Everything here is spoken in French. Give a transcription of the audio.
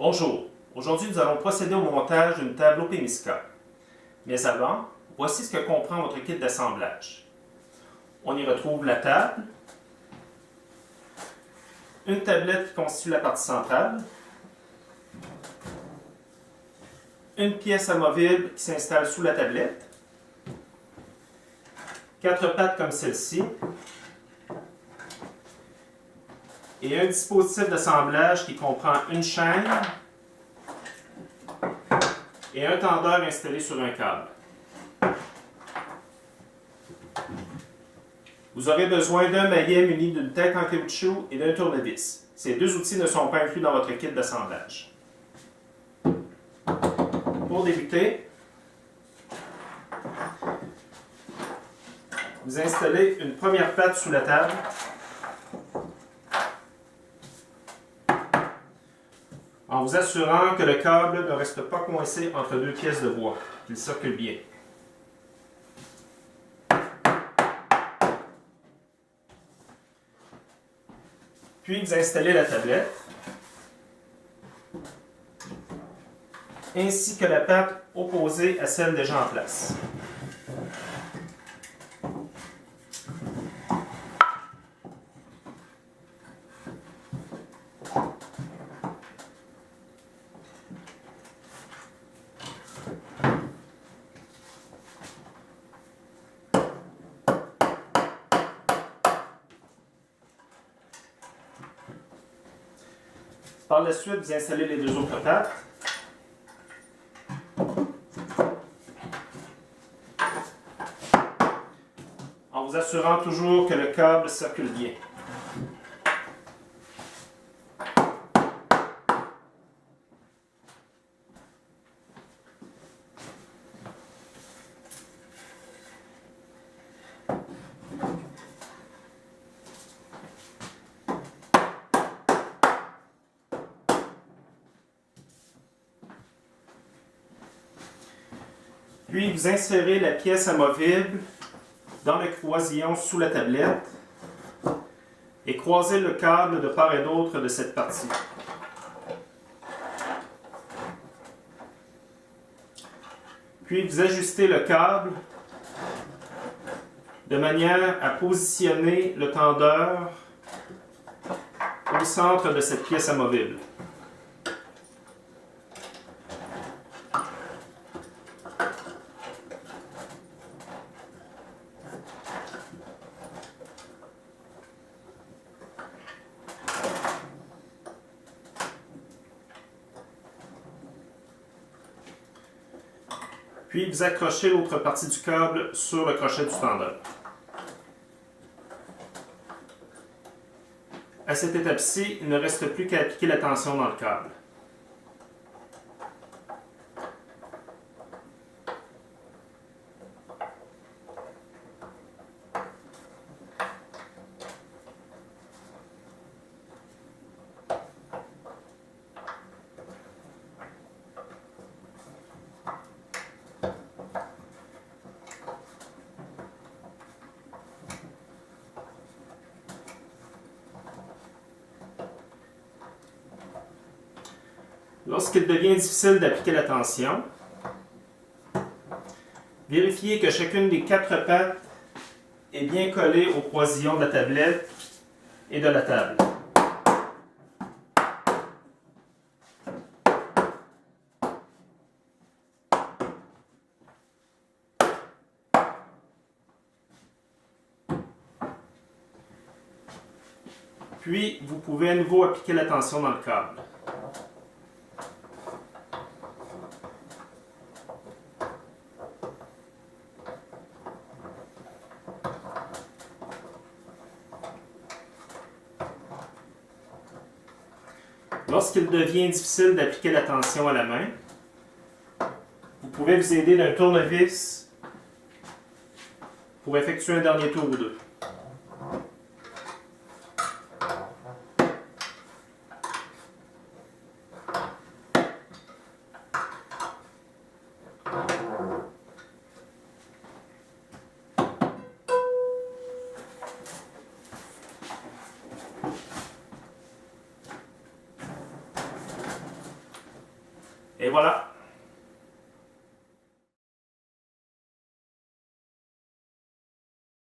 Bonjour, aujourd'hui nous allons procéder au montage d'une table OPMISCA. Mais avant, voici ce que comprend votre kit d'assemblage. On y retrouve la table, une tablette qui constitue la partie centrale, une pièce amovible qui s'installe sous la tablette, 4 pattes comme celle-ci, et un dispositif d'assemblage qui comprend une chaîne et un tendeur installé sur un câble. Vous aurez besoin d'un maillet muni d'une tête en caoutchouc et d'un tournevis. Ces deux outils ne sont pas inclus dans votre kit d'assemblage. Pour débuter, vous installez une première patte sous la table. En vous assurant que le câble ne reste pas coincé entre deux pièces de bois, qu'il circule bien. Puis vous installez la tablette, ainsi que la patte opposée à celle déjà en place. Par la suite, vous installez les deux autres pattes. En vous assurant toujours que le câble circule bien. Puis vous insérez la pièce amovible dans le croisillon sous la tablette et croisez le câble de part et d'autre de cette partie. Puis vous ajustez le câble de manière à positionner le tendeur au centre de cette pièce amovible. Puis vous accrochez l'autre partie du câble sur le crochet du tendeur. À cette étape-ci, il ne reste plus qu'à appliquer la tension dans le câble. Lorsqu'il devient difficile d'appliquer la tension, vérifiez que chacune des 4 pattes est bien collée au croisillon de la tablette et de la table. Puis, vous pouvez à nouveau appliquer la tension dans le câble. Lorsqu'il devient difficile d'appliquer la tension à la main, vous pouvez vous aider d'un tournevis pour effectuer un dernier tour ou deux. Et voilà,